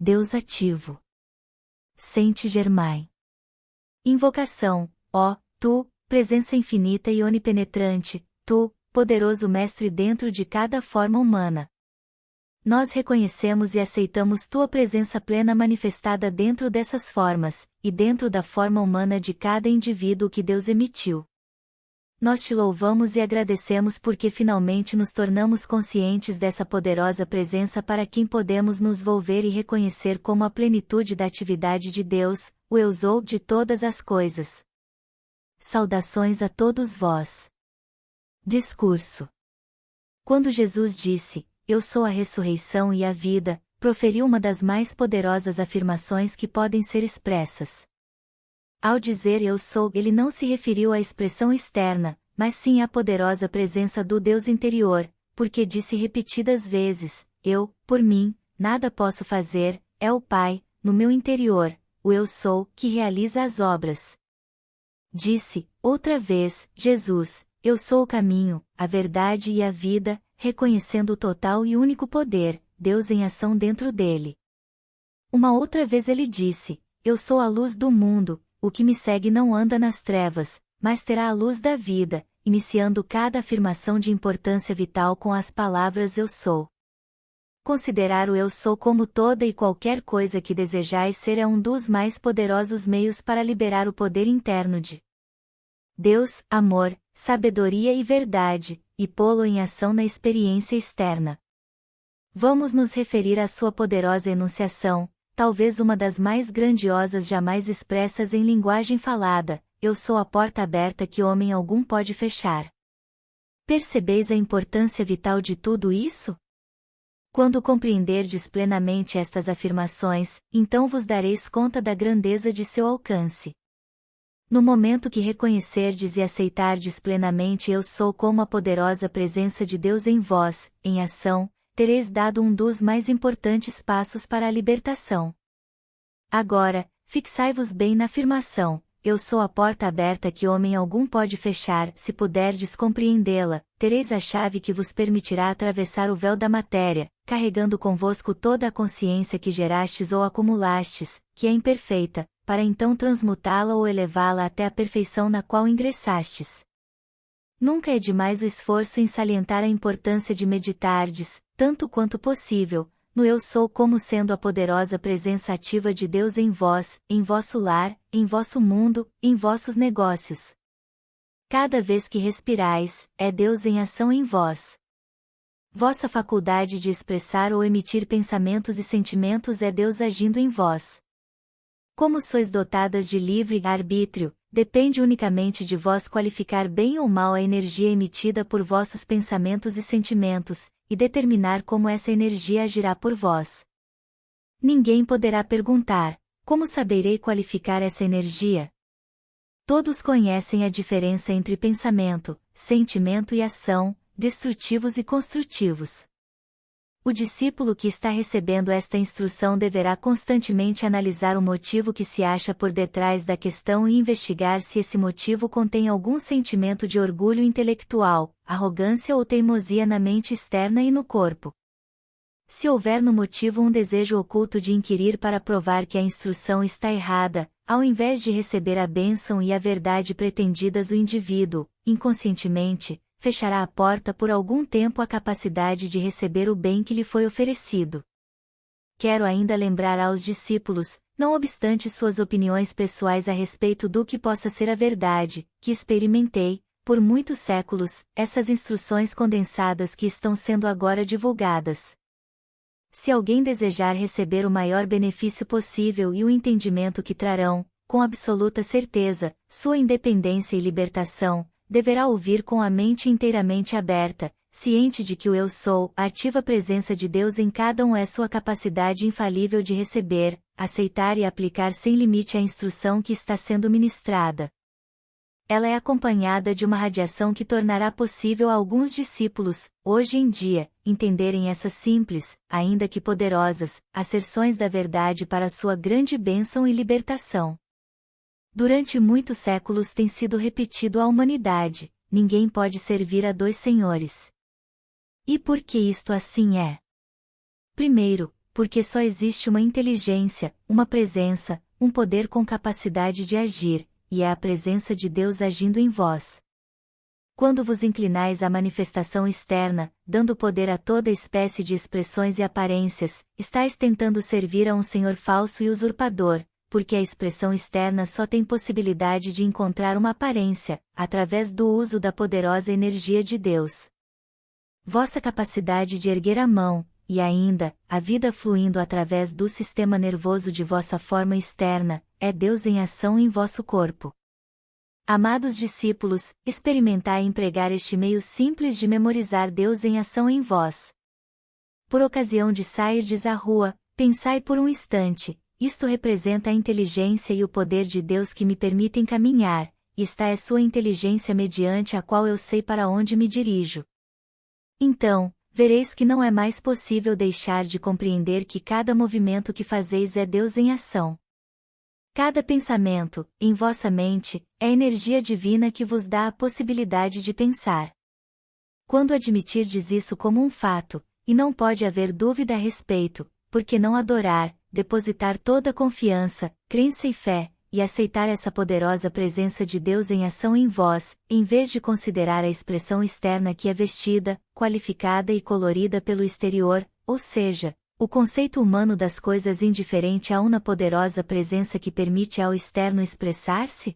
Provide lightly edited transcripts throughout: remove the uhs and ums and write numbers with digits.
Deus ativo. Saint-Germain. Invocação, ó, tu, presença infinita e onipenetrante, tu, poderoso mestre dentro de cada forma humana. Nós reconhecemos e aceitamos tua presença plena manifestada dentro dessas formas, e dentro da forma humana de cada indivíduo que Deus emitiu. Nós te louvamos e agradecemos porque finalmente nos tornamos conscientes dessa poderosa presença para quem podemos nos volver e reconhecer como a plenitude da atividade de Deus, o Eu Sou de todas as coisas. Saudações a todos vós. Discurso. Quando Jesus disse, Eu sou a ressurreição e a vida, proferiu uma das mais poderosas afirmações que podem ser expressas. Ao dizer Eu sou, ele não se referiu à expressão externa, mas sim à poderosa presença do Deus interior, porque disse repetidas vezes, Eu, por mim, nada posso fazer, é o Pai, no meu interior, o Eu sou, que realiza as obras. Disse, outra vez, Jesus, Eu sou o caminho, a verdade e a vida, reconhecendo o total e único poder, Deus em ação dentro dele. Uma outra vez ele disse, Eu sou a luz do mundo, o que me segue não anda nas trevas, mas terá a luz da vida, iniciando cada afirmação de importância vital com as palavras Eu sou. Considerar o Eu sou como toda e qualquer coisa que desejais ser é um dos mais poderosos meios para liberar o poder interno de Deus, amor, sabedoria e verdade, e pô-lo em ação na experiência externa. Vamos nos referir à sua poderosa enunciação, talvez uma das mais grandiosas jamais expressas em linguagem falada, Eu sou a porta aberta que homem algum pode fechar. Percebeis a importância vital de tudo isso? Quando compreenderdes plenamente estas afirmações, então vos dareis conta da grandeza de seu alcance. No momento que reconhecerdes e aceitardes plenamente Eu sou como a poderosa presença de Deus em vós, em ação, tereis dado um dos mais importantes passos para a libertação. Agora, fixai-vos bem na afirmação, Eu sou a porta aberta que homem algum pode fechar. Se puderdes compreendê-la, tereis a chave que vos permitirá atravessar o véu da matéria, carregando convosco toda a consciência que gerastes ou acumulastes, que é imperfeita, para então transmutá-la ou elevá-la até a perfeição na qual ingressastes. Nunca é demais o esforço em salientar a importância de meditardes, tanto quanto possível, no Eu sou como sendo a poderosa presença ativa de Deus em vós, em vosso lar, em vosso mundo, em vossos negócios. Cada vez que respirais, é Deus em ação em vós. Vossa faculdade de expressar ou emitir pensamentos e sentimentos é Deus agindo em vós. Como sois dotadas de livre arbítrio, depende unicamente de vós qualificar bem ou mal a energia emitida por vossos pensamentos e sentimentos, e determinar como essa energia agirá por vós. Ninguém poderá perguntar, como saberei qualificar essa energia? Todos conhecem a diferença entre pensamento, sentimento e ação, destrutivos e construtivos. O discípulo que está recebendo esta instrução deverá constantemente analisar o motivo que se acha por detrás da questão e investigar se esse motivo contém algum sentimento de orgulho intelectual, arrogância ou teimosia na mente externa e no corpo. Se houver no motivo um desejo oculto de inquirir para provar que a instrução está errada, ao invés de receber a bênção e a verdade pretendidas, o indivíduo, inconscientemente, fechará a porta por algum tempo à capacidade de receber o bem que lhe foi oferecido. Quero ainda lembrar aos discípulos, não obstante suas opiniões pessoais a respeito do que possa ser a verdade, que experimentei, por muitos séculos, essas instruções condensadas que estão sendo agora divulgadas. Se alguém desejar receber o maior benefício possível e o entendimento que trarão, com absoluta certeza, sua independência e libertação, deverá ouvir com a mente inteiramente aberta, ciente de que o Eu sou, a ativa presença de Deus em cada um é sua capacidade infalível de receber, aceitar e aplicar sem limite a instrução que está sendo ministrada. Ela é acompanhada de uma radiação que tornará possível a alguns discípulos, hoje em dia, entenderem essas simples, ainda que poderosas, asserções da verdade para sua grande bênção e libertação. Durante muitos séculos tem sido repetido à humanidade, ninguém pode servir a dois senhores. E por que isto assim é? Primeiro, porque só existe uma inteligência, uma presença, um poder com capacidade de agir, e é a presença de Deus agindo em vós. Quando vos inclinais à manifestação externa, dando poder a toda espécie de expressões e aparências, estáis tentando servir a um senhor falso e usurpador, porque a expressão externa só tem possibilidade de encontrar uma aparência, através do uso da poderosa energia de Deus. Vossa capacidade de erguer a mão, e ainda, a vida fluindo através do sistema nervoso de vossa forma externa, é Deus em ação em vosso corpo. Amados discípulos, experimentai empregar este meio simples de memorizar Deus em ação em vós. Por ocasião de sairdes à rua, pensai por um instante, isto representa a inteligência e o poder de Deus que me permitem caminhar, e esta é sua inteligência mediante a qual eu sei para onde me dirijo. Então, vereis que não é mais possível deixar de compreender que cada movimento que fazeis é Deus em ação. Cada pensamento, em vossa mente, é energia divina que vos dá a possibilidade de pensar. Quando admitirdes isso como um fato, e não pode haver dúvida a respeito, porque não adorar, depositar toda a confiança, crença e fé, e aceitar essa poderosa presença de Deus em ação em vós, em vez de considerar a expressão externa que é vestida, qualificada e colorida pelo exterior, ou seja, o conceito humano das coisas indiferente a uma poderosa presença que permite ao externo expressar-se?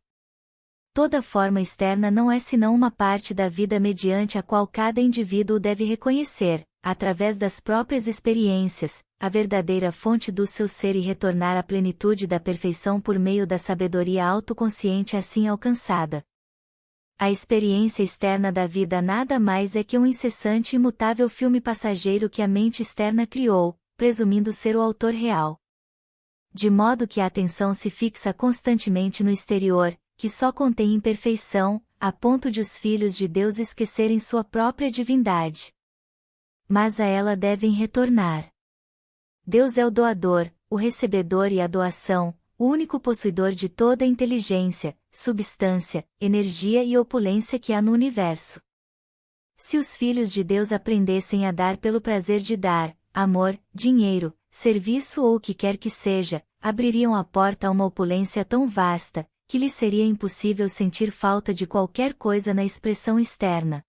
Toda forma externa não é senão uma parte da vida mediante a qual cada indivíduo deve reconhecer, através das próprias experiências, a verdadeira fonte do seu ser e retornar à plenitude da perfeição por meio da sabedoria autoconsciente assim alcançada. A experiência externa da vida nada mais é que um incessante e imutável filme passageiro que a mente externa criou, presumindo ser o autor real. De modo que a atenção se fixa constantemente no exterior, que só contém imperfeição, a ponto de os filhos de Deus esquecerem sua própria divindade. Mas a ela devem retornar. Deus é o doador, o recebedor e a doação, o único possuidor de toda a inteligência, substância, energia e opulência que há no universo. Se os filhos de Deus aprendessem a dar pelo prazer de dar, amor, dinheiro, serviço ou o que quer que seja, abririam a porta a uma opulência tão vasta, que lhes seria impossível sentir falta de qualquer coisa na expressão externa.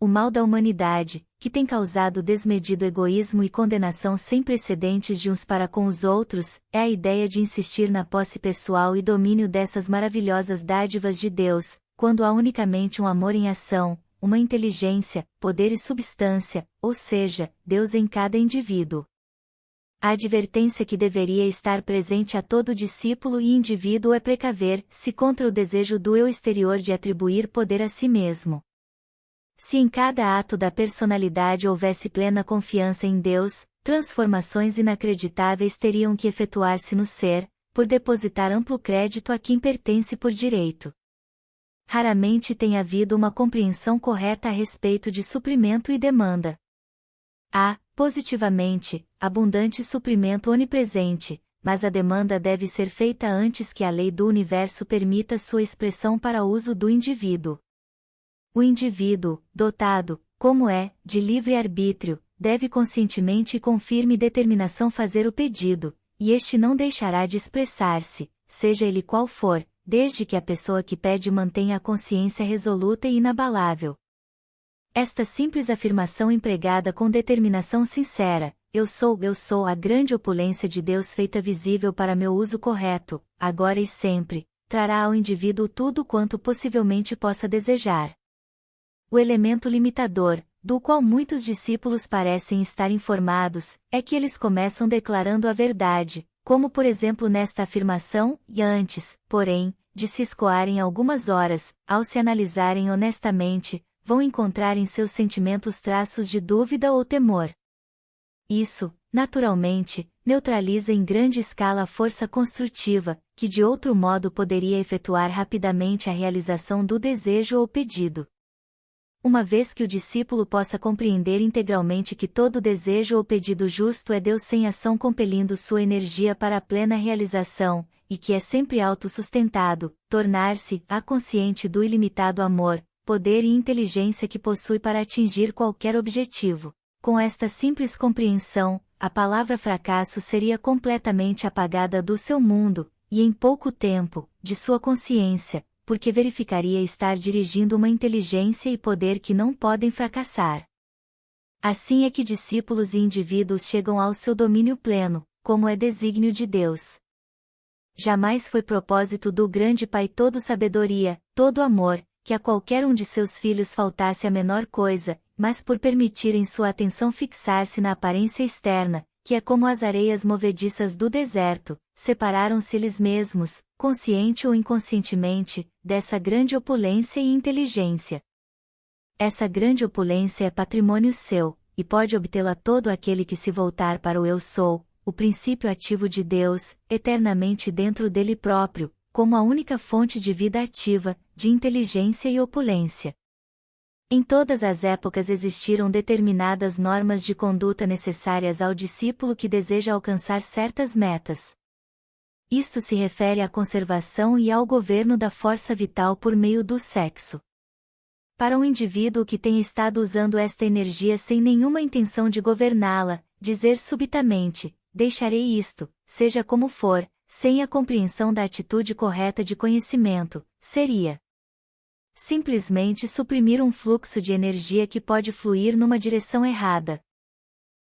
O mal da humanidade, que tem causado desmedido egoísmo e condenação sem precedentes de uns para com os outros, é a ideia de insistir na posse pessoal e domínio dessas maravilhosas dádivas de Deus, quando há unicamente um amor em ação, uma inteligência, poder e substância, ou seja, Deus em cada indivíduo. A advertência que deveria estar presente a todo discípulo e indivíduo é precaver-se contra o desejo do eu exterior de atribuir poder a si mesmo. Se em cada ato da personalidade houvesse plena confiança em Deus, transformações inacreditáveis teriam que efetuar-se no ser, por depositar amplo crédito a quem pertence por direito. Raramente tem havido uma compreensão correta a respeito de suprimento e demanda. Há, positivamente, abundante suprimento onipresente, mas a demanda deve ser feita antes que a lei do universo permita sua expressão para uso do indivíduo. O indivíduo, dotado, como é, de livre-arbítrio, deve conscientemente e com firme determinação fazer o pedido, e este não deixará de expressar-se, seja ele qual for, desde que a pessoa que pede mantenha a consciência resoluta e inabalável. Esta simples afirmação empregada com determinação sincera, eu sou a grande opulência de Deus feita visível para meu uso correto, agora e sempre, trará ao indivíduo tudo quanto possivelmente possa desejar. O elemento limitador, do qual muitos discípulos parecem estar informados, é que eles começam declarando a verdade, como por exemplo nesta afirmação, e antes, porém, de se escoarem algumas horas, ao se analisarem honestamente, vão encontrar em seus sentimentos traços de dúvida ou temor. Isso, naturalmente, neutraliza em grande escala a força construtiva, que de outro modo poderia efetuar rapidamente a realização do desejo ou pedido. Uma vez que o discípulo possa compreender integralmente que todo desejo ou pedido justo é Deus sem ação compelindo sua energia para a plena realização, e que é sempre autossustentado, tornar-se consciente do ilimitado amor, poder e inteligência que possui para atingir qualquer objetivo. Com esta simples compreensão, a palavra fracasso seria completamente apagada do seu mundo, e em pouco tempo, de sua consciência, porque verificaria estar dirigindo uma inteligência e poder que não podem fracassar. Assim é que discípulos e indivíduos chegam ao seu domínio pleno, como é desígnio de Deus. Jamais foi propósito do grande Pai todo sabedoria, todo amor, que a qualquer um de seus filhos faltasse a menor coisa, mas por permitirem sua atenção fixar-se na aparência externa, que é como as areias movediças do deserto, separaram-se eles mesmos, consciente ou inconscientemente, dessa grande opulência e inteligência. Essa grande opulência é patrimônio seu, e pode obtê-la todo aquele que se voltar para o Eu Sou, o princípio ativo de Deus, eternamente dentro dele próprio, como a única fonte de vida ativa, de inteligência e opulência. Em todas as épocas existiram determinadas normas de conduta necessárias ao discípulo que deseja alcançar certas metas. Isto se refere à conservação e ao governo da força vital por meio do sexo. Para um indivíduo que tenha estado usando esta energia sem nenhuma intenção de governá-la, dizer subitamente, deixarei isto, seja como for, sem a compreensão da atitude correta de conhecimento, seria simplesmente suprimir um fluxo de energia que pode fluir numa direção errada.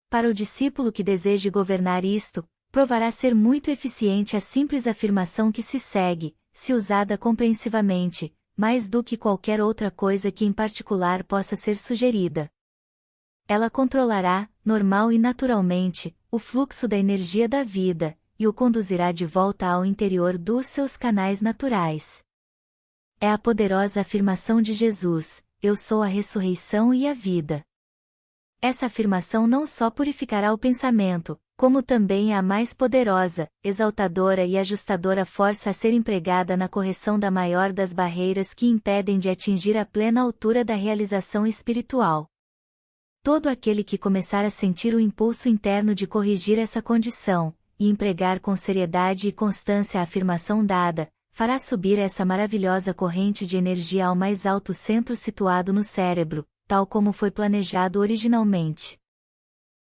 Para o discípulo que deseje governar isto, provará ser muito eficiente a simples afirmação que se segue, se usada compreensivamente, mais do que qualquer outra coisa que em particular possa ser sugerida. Ela controlará, normal e naturalmente, o fluxo da energia da vida, e o conduzirá de volta ao interior dos seus canais naturais. É a poderosa afirmação de Jesus: Eu sou a ressurreição e a vida. Essa afirmação não só purificará o pensamento, como também é a mais poderosa, exaltadora e ajustadora força a ser empregada na correção da maior das barreiras que impedem de atingir a plena altura da realização espiritual. Todo aquele que começar a sentir o impulso interno de corrigir essa condição, e empregar com seriedade e constância a afirmação dada, fará subir essa maravilhosa corrente de energia ao mais alto centro situado no cérebro, tal como foi planejado originalmente.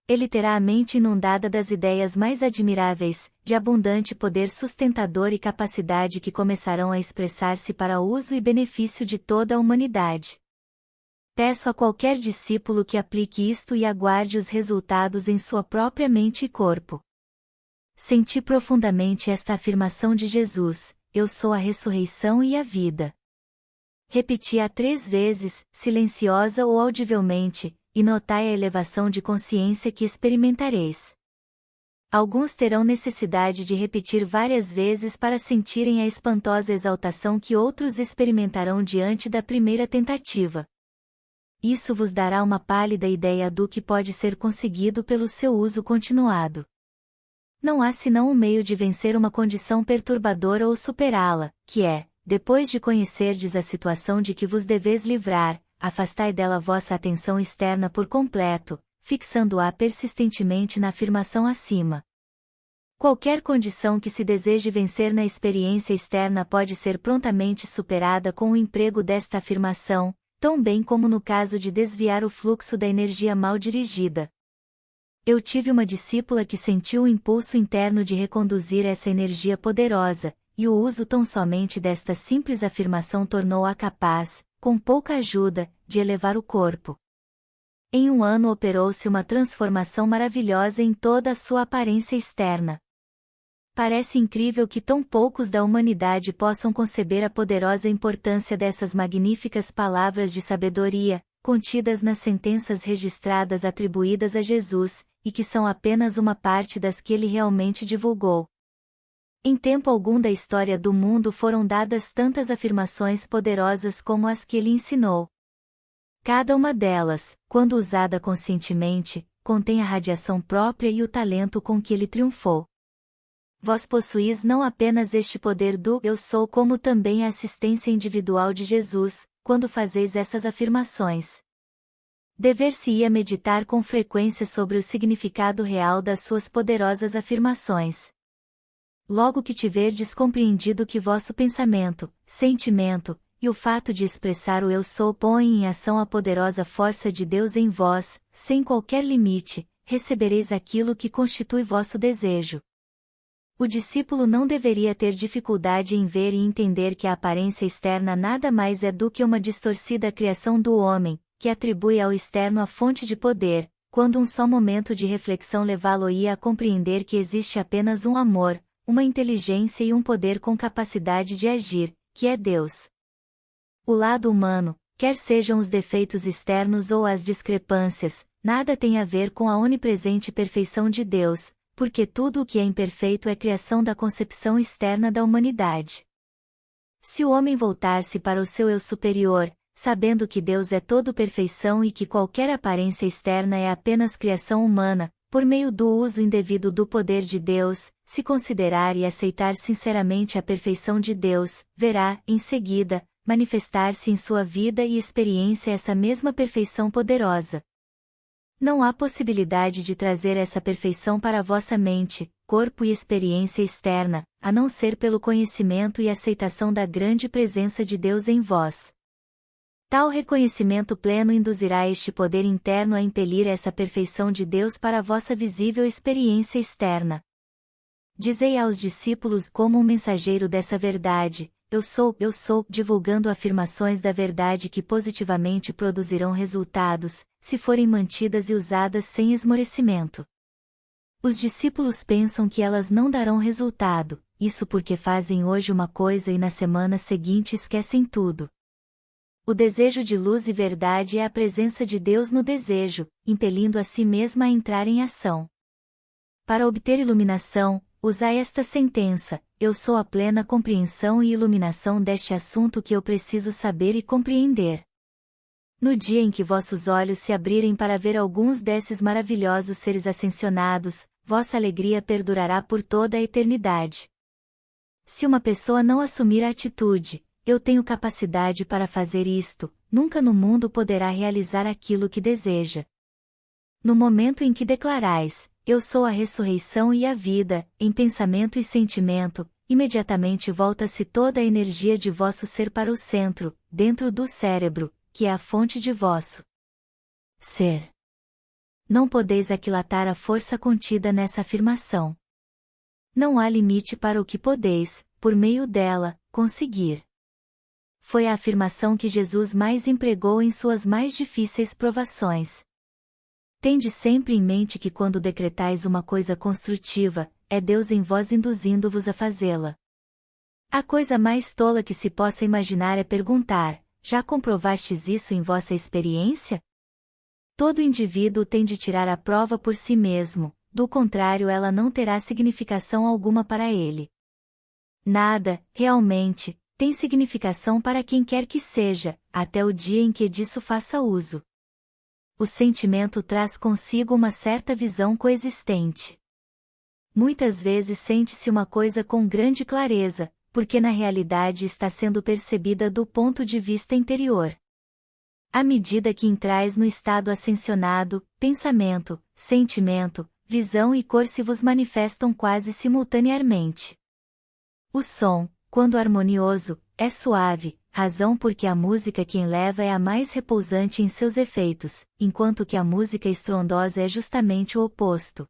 Ele terá a mente inundada das ideias mais admiráveis, de abundante poder sustentador e capacidade que começarão a expressar-se para uso e benefício de toda a humanidade. Peço a qualquer discípulo que aplique isto e aguarde os resultados em sua própria mente e corpo. Senti profundamente esta afirmação de Jesus: Eu sou a ressurreição e a vida. Repeti-a 3 vezes, silenciosa ou audivelmente, e notai a elevação de consciência que experimentareis. Alguns terão necessidade de repetir várias vezes para sentirem a espantosa exaltação que outros experimentarão diante da primeira tentativa. Isso vos dará uma pálida ideia do que pode ser conseguido pelo seu uso continuado. Não há senão um meio de vencer uma condição perturbadora ou superá-la, que é, depois de conhecerdes a situação de que vos deveis livrar, afastai dela vossa atenção externa por completo, fixando-a persistentemente na afirmação acima. Qualquer condição que se deseje vencer na experiência externa pode ser prontamente superada com o emprego desta afirmação, tão bem como no caso de desviar o fluxo da energia mal dirigida. Eu tive uma discípula que sentiu o impulso interno de reconduzir essa energia poderosa, e o uso tão somente desta simples afirmação tornou-a capaz, com pouca ajuda, de elevar o corpo. Em 1 ano operou-se uma transformação maravilhosa em toda a sua aparência externa. Parece incrível que tão poucos da humanidade possam conceber a poderosa importância dessas magníficas palavras de sabedoria, contidas nas sentenças registradas atribuídas a Jesus, e que são apenas uma parte das que ele realmente divulgou. Em tempo algum da história do mundo foram dadas tantas afirmações poderosas como as que ele ensinou. Cada uma delas, quando usada conscientemente, contém a radiação própria e o talento com que ele triunfou. Vós possuís não apenas este poder do Eu Sou como também a assistência individual de Jesus, quando fazeis essas afirmações. Dever-se-ia meditar com frequência sobre o significado real das suas poderosas afirmações. Logo que tiverdes compreendido que vosso pensamento, sentimento, e o fato de expressar o Eu Sou põem em ação a poderosa força de Deus em vós, sem qualquer limite, recebereis aquilo que constitui vosso desejo. O discípulo não deveria ter dificuldade em ver e entender que a aparência externa nada mais é do que uma distorcida criação do homem, que atribui ao externo a fonte de poder, quando um só momento de reflexão levá-lo-ia a compreender que existe apenas um amor, uma inteligência e um poder com capacidade de agir, que é Deus. O lado humano, quer sejam os defeitos externos ou as discrepâncias, nada tem a ver com a onipresente perfeição de Deus, porque tudo o que é imperfeito é criação da concepção externa da humanidade. Se o homem voltar-se para o seu eu superior, sabendo que Deus é todo perfeição e que qualquer aparência externa é apenas criação humana, por meio do uso indevido do poder de Deus, se considerar e aceitar sinceramente a perfeição de Deus, verá, em seguida, manifestar-se em sua vida e experiência essa mesma perfeição poderosa. Não há possibilidade de trazer essa perfeição para a vossa mente, corpo e experiência externa, a não ser pelo conhecimento e aceitação da grande presença de Deus em vós. Tal reconhecimento pleno induzirá este poder interno a impelir essa perfeição de Deus para a vossa visível experiência externa. Dizei aos discípulos como um mensageiro dessa verdade, eu sou, divulgando afirmações da verdade que positivamente produzirão resultados, se forem mantidas e usadas sem esmorecimento. Os discípulos pensam que elas não darão resultado, isso porque fazem hoje uma coisa e na semana seguinte esquecem tudo. O desejo de luz e verdade é a presença de Deus no desejo, impelindo a si mesma a entrar em ação. Para obter iluminação, usai esta sentença: eu sou a plena compreensão e iluminação deste assunto que eu preciso saber e compreender. No dia em que vossos olhos se abrirem para ver alguns desses maravilhosos seres ascensionados, vossa alegria perdurará por toda a eternidade. Se uma pessoa não assumir a atitude, eu tenho capacidade para fazer isto, nunca no mundo poderá realizar aquilo que deseja. No momento em que declarais, eu sou a ressurreição e a vida, em pensamento e sentimento, imediatamente volta-se toda a energia de vosso ser para o centro, dentro do cérebro, que é a fonte de vosso ser. Não podeis aquilatar a força contida nessa afirmação. Não há limite para o que podeis, por meio dela, conseguir. Foi a afirmação que Jesus mais empregou em suas mais difíceis provações. Tende sempre em mente que quando decretais uma coisa construtiva, é Deus em vós induzindo-vos a fazê-la. A coisa mais tola que se possa imaginar é perguntar: já comprovastes isso em vossa experiência? Todo indivíduo tem de tirar a prova por si mesmo, do contrário ela não terá significação alguma para ele. Nada, realmente, tem significação para quem quer que seja, até o dia em que disso faça uso. O sentimento traz consigo uma certa visão coexistente. Muitas vezes sente-se uma coisa com grande clareza, porque na realidade está sendo percebida do ponto de vista interior. À medida que entrais no estado ascensionado, pensamento, sentimento, visão e cor se vos manifestam quase simultaneamente. O som, quando harmonioso, é suave, razão porque a música que enleva é a mais repousante em seus efeitos, enquanto que a música estrondosa é justamente o oposto.